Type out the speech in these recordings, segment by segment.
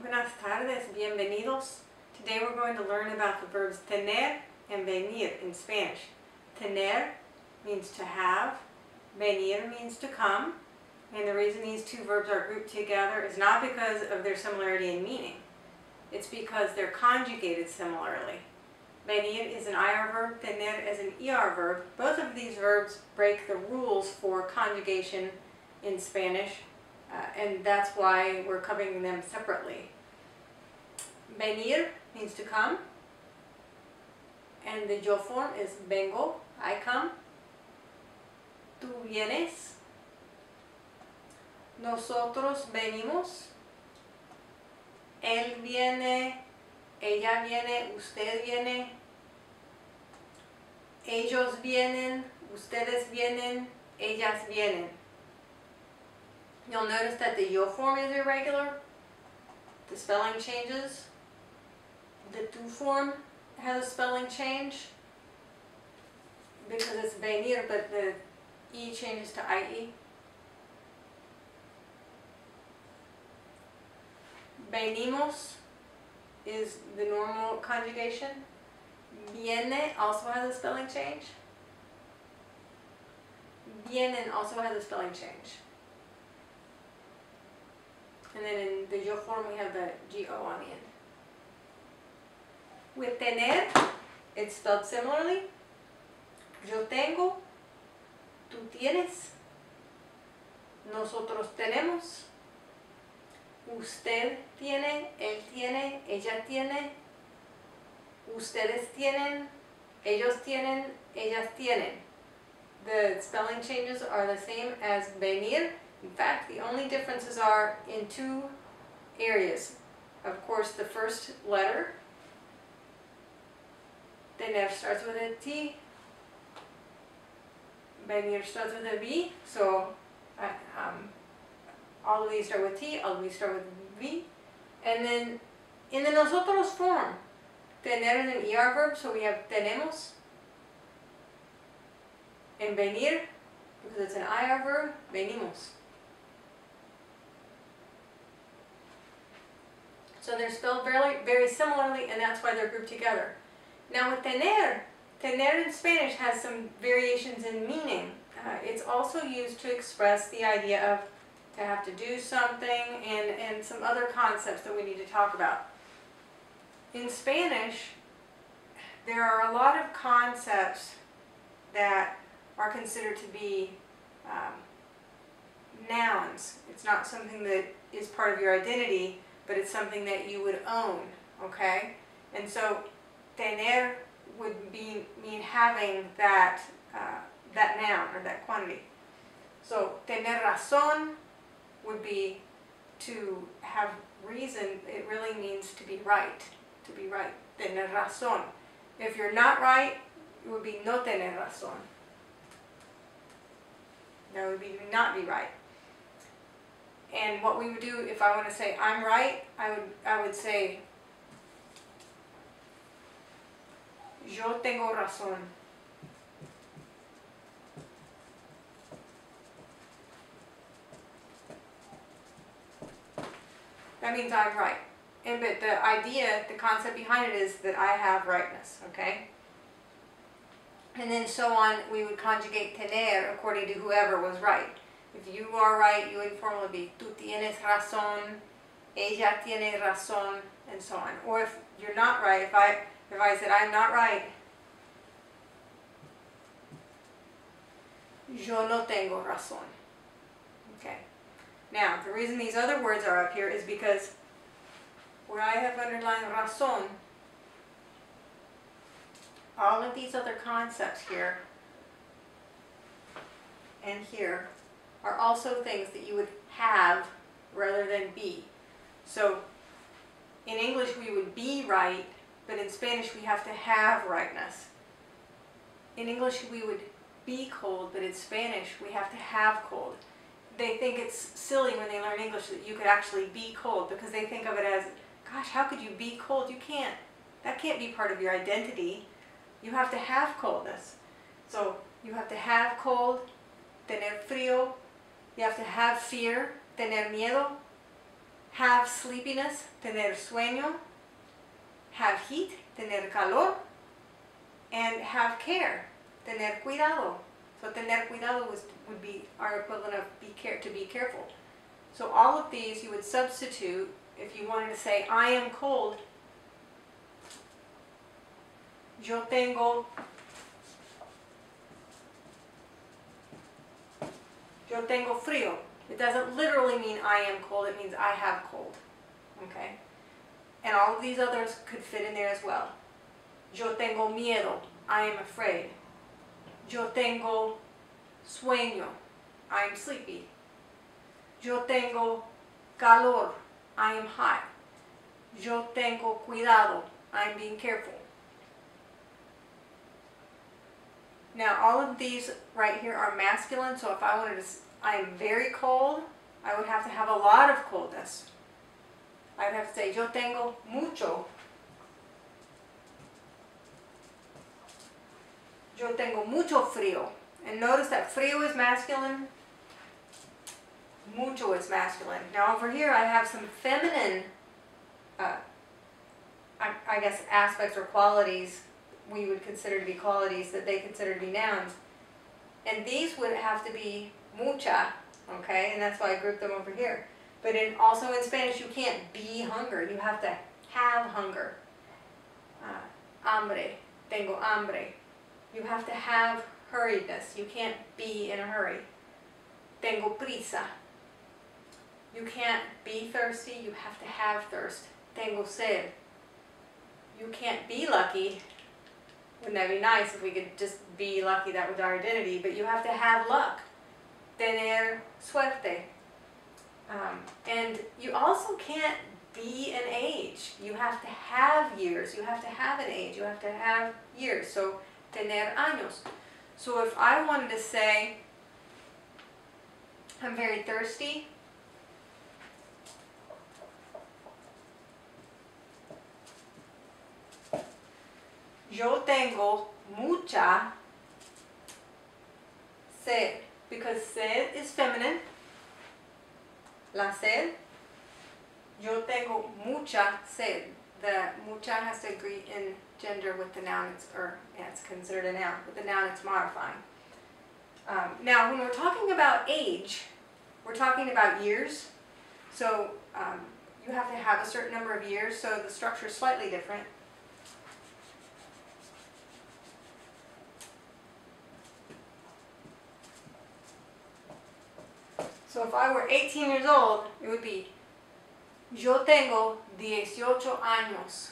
Buenas tardes, bienvenidos. Today we're going to learn about the verbs tener and venir in Spanish. Tener means to have, venir means to come, and the reason these two verbs are grouped together is not because of their similarity in meaning. It's because they're conjugated similarly. Venir is an IR verb, tener is an ER verb. Both of these verbs break the rules for conjugation in Spanish, and that's why we're covering them separately. Venir means to come, and the yo form is vengo, I come. Tú vienes. Nosotros venimos. Él viene, ella viene, usted viene. Ellos vienen, ustedes vienen, ellas vienen. You'll notice that the yo form is irregular. The spelling changes. The tú form has a spelling change because it's venir, but the E changes to IE. Venimos is the normal conjugation. Viene also has a spelling change. Vienen also has a spelling change. And then in the yo form we have the GO on the end. With tener, it's spelled similarly. Yo tengo, tú tienes, nosotros tenemos, usted tiene, él tiene, ella tiene, ustedes tienen, ellos tienen, ellas tienen. The spelling changes are the same as venir. In fact, the only differences are in two areas. Of course, the first letter, tener starts with a T, venir starts with a V, so all of these start with T, all of these start with V. And then in the nosotros form, tener is an ER verb, so we have tenemos. And venir, because it's an IR verb, venimos. So they're spelled very similarly, and that's why they're grouped together. Now with tener in Spanish has some variations in meaning. It's also used to express the idea of to have to do something and some other concepts that we need to talk about. In Spanish, there are a lot of concepts that are considered to be nouns. It's not something that is part of your identity, but it's something that you would own, okay? And so tener would mean having that noun or that quantity. So tener razón would be to have reason. It really means to be right. To be right. Tener razón. If you're not right, it would be no tener razón. That would be not be right. And what we would do if I want to say I'm right, I would say yo tengo razón. That means I'm right. But the idea, the concept behind it is that I have rightness, okay? And then so on, we would conjugate tener according to whoever was right. If you are right, you would formally be tú tienes razón, ella tiene razón, and so on. Or if you're not right, if I said I'm not right, yo no tengo razón. Okay. Now, the reason these other words are up here is because where I have underlined razón, all of these other concepts here and here are also things that you would have rather than be. So in English we would be right, but in Spanish we have to have rightness. In English we would be cold, but in Spanish we have to have cold. They think it's silly when they learn English that you could actually be cold, because they think of it as, gosh, how could you be cold? You can't. That can't be part of your identity. You have to have coldness. So you have to have cold, tener frío. You have to have fear, tener miedo. Have sleepiness, tener sueño. Have heat, tener calor. And have care, tener cuidado. So tener cuidado would be our equivalent of to be careful. So all of these you would substitute if you wanted to say, I am cold. Yo tengo frío. It doesn't literally mean I am cold, it means I have cold. Okay? And all of these others could fit in there as well. Yo tengo miedo. I am afraid. Yo tengo sueño. I am sleepy. Yo tengo calor. I am hot. Yo tengo cuidado. I am being careful. Now all of these right here are masculine, so if I wanted to, I am very cold, I would have to have a lot of coldness. I would have to say, yo tengo mucho. Yo tengo mucho frío. And notice that frío is masculine, mucho is masculine. Now over here I have some feminine, I guess, aspects or qualities we would consider to be qualities that they consider to be nouns. And these would have to be mucha, okay? And that's why I grouped them over here. But also in Spanish, you can't be hunger. You have to have hunger. Hambre. Tengo hambre. You have to have hurriedness. You can't be in a hurry. Tengo prisa. You can't be thirsty. You have to have thirst. Tengo sed. You can't be lucky. Wouldn't that be nice if we could just be lucky? That was our identity. But you have to have luck. Tener suerte. And you also can't be an age. You have to have years. You have to have an age. You have to have years. So, tener años. So if I wanted to say, I'm very thirsty. Yo tengo mucha sed. Because sed is feminine. La sed. Yo tengo mucha sed. The mucha has to agree in gender with the noun, it's considered a noun. With the noun, it's modifying. Now, when we're talking about age, we're talking about years. So you have to have a certain number of years, so the structure is slightly different. So if I were 18 years old, it would be yo tengo 18 años.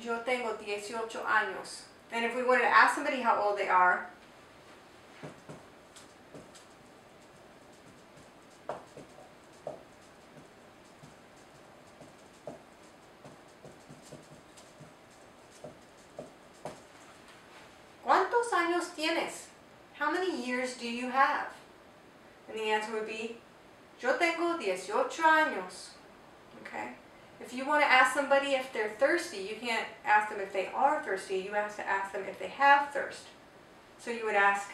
Yo tengo 18 años. And if we wanted to ask somebody how old they are, ¿cuántos años tienes? How many years do you have? And the answer would be, yo tengo 18 años. Okay? If you want to ask somebody if they're thirsty, you can't ask them if they are thirsty. You have to ask them if they have thirst. So you would ask,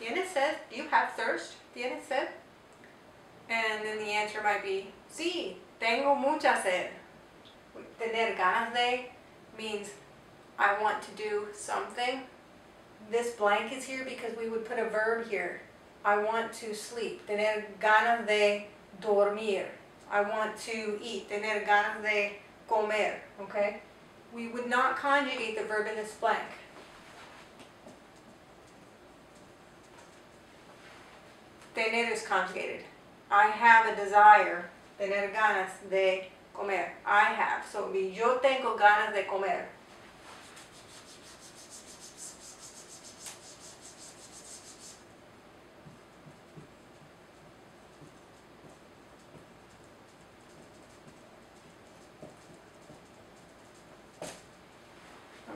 ¿tienes sed? Do you have thirst? ¿Tienes sed? And then the answer might be, sí, tengo mucha sed. Tener ganas de means I want to do something. This blank is here because we would put a verb here. I want to sleep. Tener ganas de dormir. I want to eat. Tener ganas de comer. Okay? We would not conjugate the verb in this blank. Tener is conjugated. I have a desire. Tener ganas de comer. I have. So it would be yo tengo ganas de comer.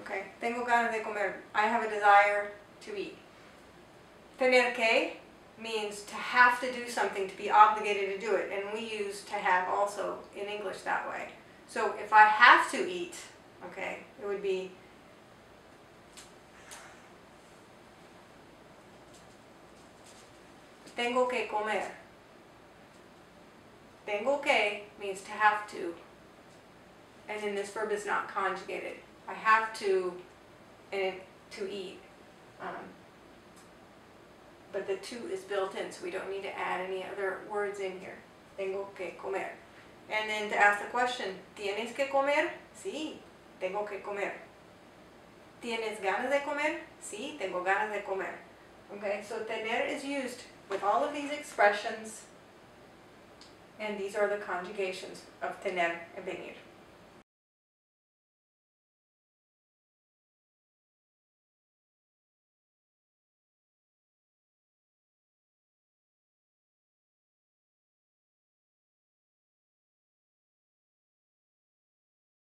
Okay. Tengo ganas de comer. I have a desire to eat. Tener que means to have to do something, to be obligated to do it, and we use to have also in English that way. So if I have to eat, okay, it would be tengo que comer. Tengo que means to have to, and then this verb is not conjugated. I have to, and to eat. But the to is built in, so we don't need to add any other words in here. Tengo que comer. And then to ask the question, ¿tienes que comer? Sí, tengo que comer. ¿Tienes ganas de comer? Sí, tengo ganas de comer. Okay, so tener is used with all of these expressions, and these are the conjugations of tener and venir.